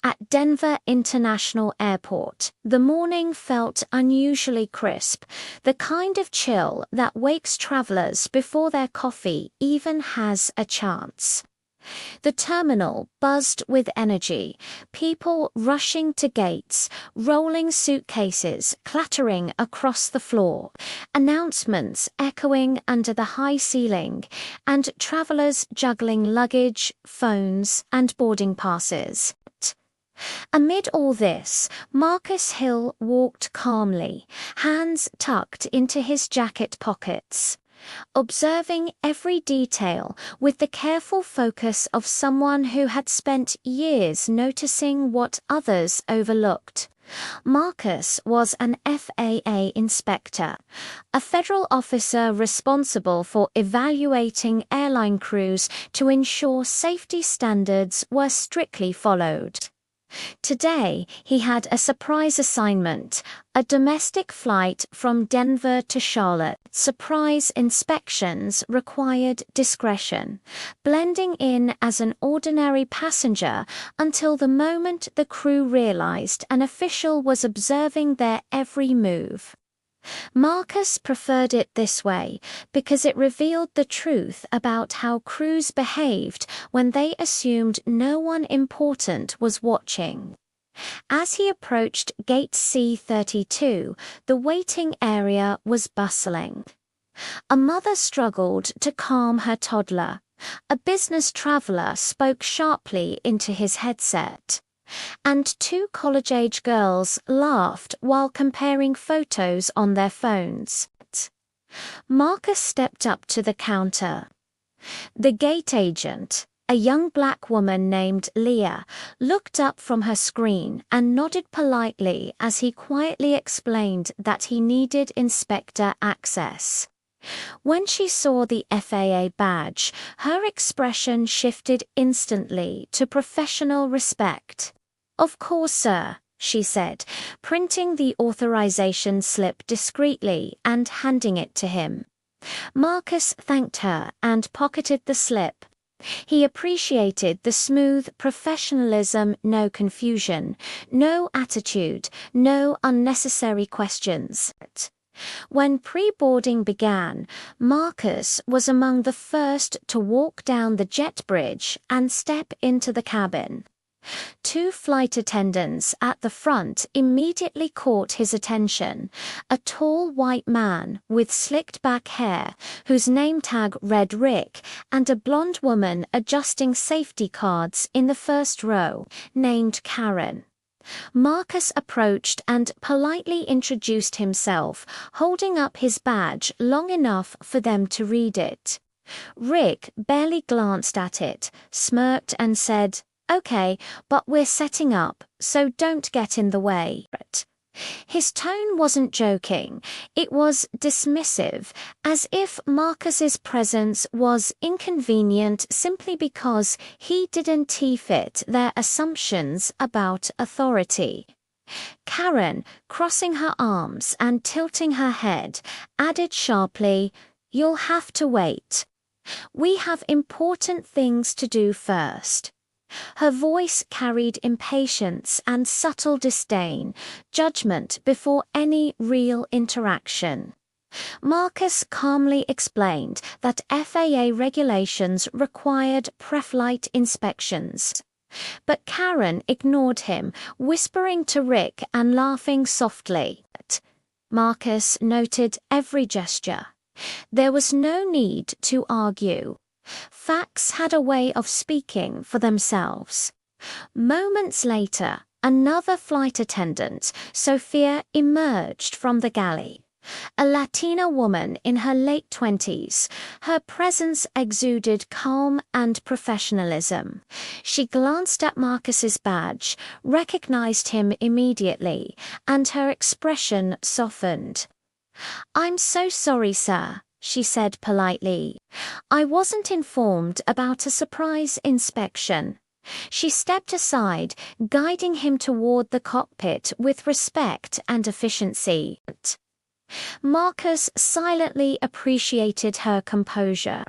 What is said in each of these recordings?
At Denver International Airport, the morning felt unusually crisp, the kind of chill that wakes travelers before their coffee even has a chance. The terminal buzzed with energy, people rushing to gates, rolling suitcases clattering across the floor, announcements echoing under the high ceiling, and travelers juggling luggage, phones, and boarding passes. Amid all this, Marcus Hill walked calmly, hands tucked into his jacket pockets, observing every detail with the careful focus of someone who had spent years noticing what others overlooked. Marcus was an FAA inspector, a federal officer responsible for evaluating airline crews to ensure safety standards were strictly followed. Today, he had a surprise assignment, a domestic flight from Denver to Charlotte. Surprise inspections required discretion, blending in as an ordinary passenger until the moment the crew realized an official was observing their every move. Marcus preferred it this way because it revealed the truth about how crews behaved when they assumed no one important was watching. As he approached Gate C32, the waiting area was bustling. A mother struggled to calm her toddler. A business traveler spoke sharply into his headset. And two college-age girls laughed while comparing photos on their phones. Marcus stepped up to the counter. The gate agent, a young black woman named Leah, looked up from her screen and nodded politely as he quietly explained that he needed inspector access. When she saw the FAA badge, her expression shifted instantly to professional respect. "Of course, sir," she said, printing the authorization slip discreetly and handing it to him. Marcus thanked her and pocketed the slip. He appreciated the smooth professionalism, no confusion, no attitude, no unnecessary questions. When pre-boarding began, Marcus was among the first to walk down the jet bridge and step into the cabin. Two flight attendants at the front immediately caught his attention, a tall white man with slicked back hair, whose name tag read Rick, and a blonde woman adjusting safety cards in the first row, named Karen. Marcus approached and politely introduced himself, holding up his badge long enough for them to read it. Rick barely glanced at it, smirked and said, "Okay, but we're setting up, so don't get in the way." His tone wasn't joking, it was dismissive, as if Marcus's presence was inconvenient simply because he didn't fit their assumptions about authority. Karen, crossing her arms and tilting her head, added sharply, "You'll have to wait. We have important things to do first." Her voice carried impatience and subtle disdain, judgment before any real interaction. Marcus calmly explained that FAA regulations required pre-flight inspections. But Karen ignored him, whispering to Rick and laughing softly. Marcus noted every gesture. There was no need to argue. Facts had a way of speaking for themselves. Moments later, another flight attendant, Sophia, emerged from the galley. A Latina woman in her late 20s, her presence exuded calm and professionalism. She glanced at Marcus's badge, recognized him immediately, and her expression softened. "I'm so sorry, sir," she said politely. "I wasn't informed about a surprise inspection." She stepped aside, guiding him toward the cockpit with respect and efficiency. Marcus silently appreciated her composure.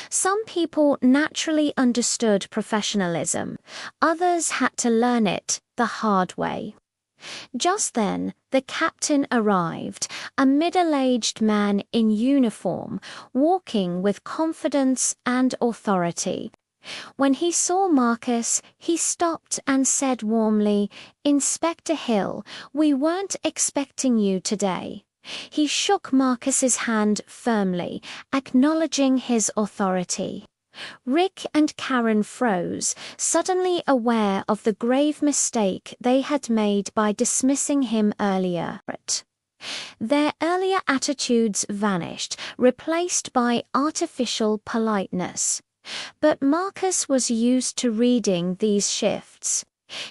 Some people naturally understood professionalism, others had to learn it the hard way. Just then, the captain arrived, a middle-aged man in uniform, walking with confidence and authority. When he saw Marcus, he stopped and said warmly, "Inspector Hill, we weren't expecting you today." He shook Marcus's hand firmly, acknowledging his authority. Rick and Karen froze, suddenly aware of the grave mistake they had made by dismissing him earlier. Their earlier attitudes vanished, replaced by artificial politeness. But Marcus was used to reading these shifts.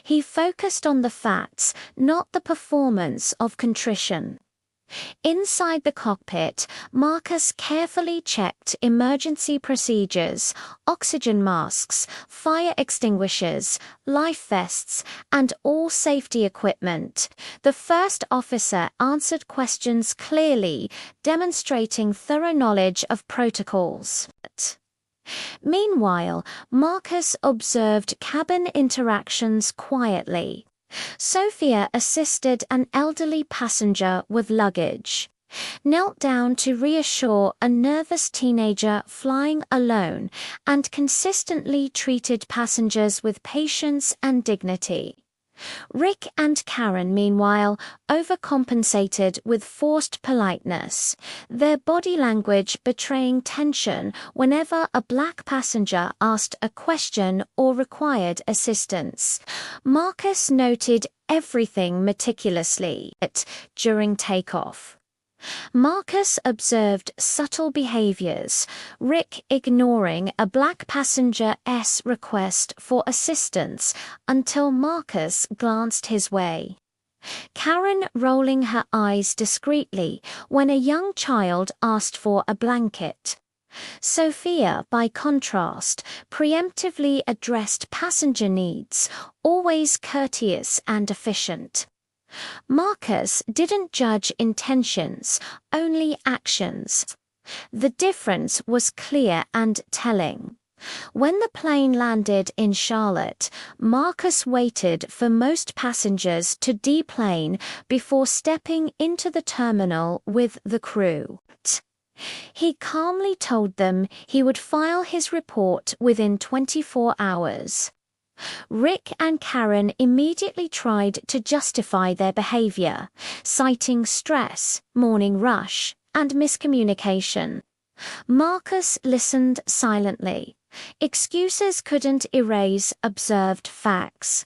He focused on the facts, not the performance of contrition. Inside the cockpit, Marcus carefully checked emergency procedures, oxygen masks, fire extinguishers, life vests, and all safety equipment. The first officer answered questions clearly, demonstrating thorough knowledge of protocols. Meanwhile, Marcus observed cabin interactions quietly. Sophia assisted an elderly passenger with luggage, knelt down to reassure a nervous teenager flying alone, and consistently treated passengers with patience and dignity. Rick and Karen, meanwhile, overcompensated with forced politeness, their body language betraying tension whenever a black passenger asked a question or required assistance. Marcus noted everything meticulously during takeoff. Marcus observed subtle behaviors, Rick ignoring a black passenger's request for assistance until Marcus glanced his way. Karen rolling her eyes discreetly when a young child asked for a blanket. Sophia, by contrast, preemptively addressed passenger needs, always courteous and efficient. Marcus didn't judge intentions, only actions. The difference was clear and telling. When the plane landed in Charlotte, Marcus waited for most passengers to deplane before stepping into the terminal with the crew. He calmly told them he would file his report within 24 hours. Rick and Karen immediately tried to justify their behavior, citing stress, morning rush, and miscommunication. Marcus listened silently. Excuses couldn't erase observed facts.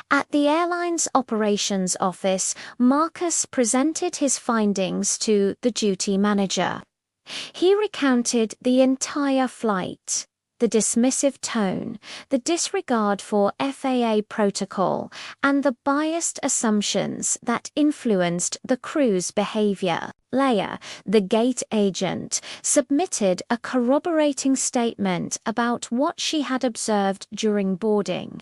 At the airline's operations office, Marcus presented his findings to the duty manager. He recounted the entire flight. The dismissive tone, the disregard for FAA protocol, and the biased assumptions that influenced the crew's behavior. Leia, the gate agent, submitted a corroborating statement about what she had observed during boarding.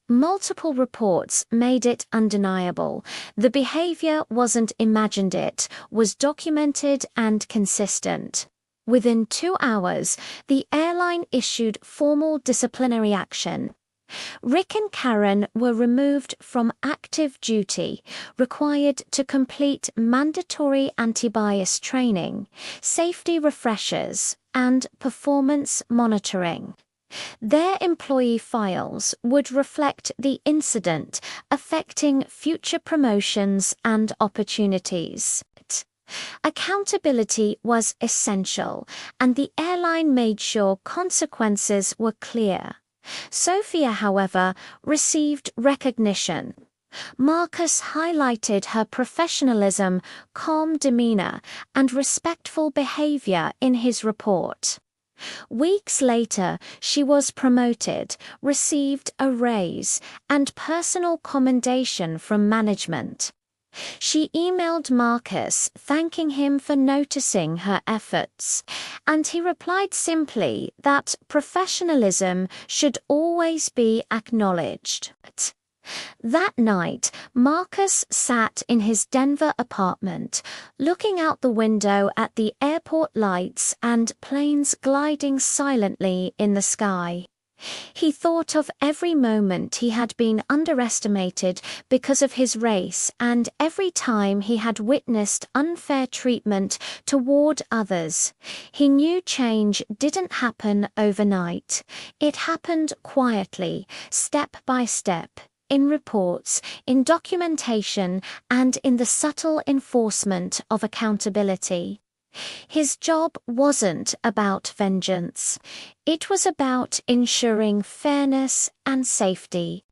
Multiple reports made it undeniable. The behavior wasn't imagined, it was documented and consistent. Within 2 hours, the airline issued formal disciplinary action. Rick and Karen were removed from active duty, required to complete mandatory anti-bias training, safety refreshers, and performance monitoring. Their employee files would reflect the incident, affecting future promotions and opportunities. Accountability was essential, and the airline made sure consequences were clear. Sophia, however, received recognition. Marcus highlighted her professionalism, calm demeanor, and respectful behavior in his report. Weeks later, she was promoted, received a raise, and personal commendation from management. She emailed Marcus thanking him for noticing her efforts, and he replied simply that professionalism should always be acknowledged. That night, Marcus sat in his Denver apartment, looking out the window at the airport lights and planes gliding silently in the sky. He thought of every moment he had been underestimated because of his race and every time he had witnessed unfair treatment toward others. He knew change didn't happen overnight. It happened quietly, step by step, in reports, in documentation, and in the subtle enforcement of accountability. His job wasn't about vengeance. It was about ensuring fairness and safety.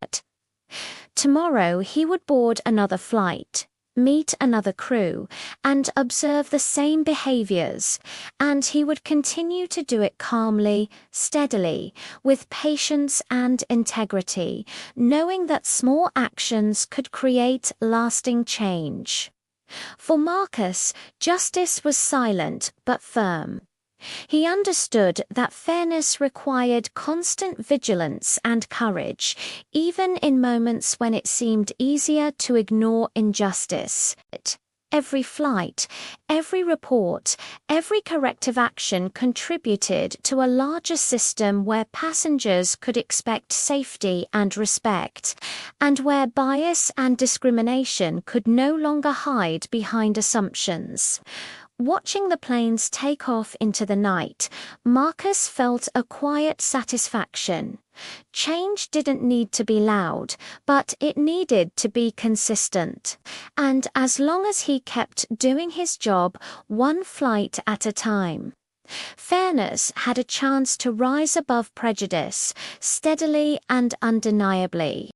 Tomorrow he would board another flight, meet another crew, and observe the same behaviors, and he would continue to do it calmly, steadily, with patience and integrity, knowing that small actions could create lasting change. For Marcus, justice was silent but firm. He understood that fairness required constant vigilance and courage, even in moments when it seemed easier to ignore injustice. Every flight, every report, every corrective action contributed to a larger system where passengers could expect safety and respect, and where bias and discrimination could no longer hide behind assumptions. Watching the planes take off into the night, Marcus felt a quiet satisfaction. Change didn't need to be loud, but it needed to be consistent. And as long as he kept doing his job, one flight at a time, fairness had a chance to rise above prejudice, steadily and undeniably.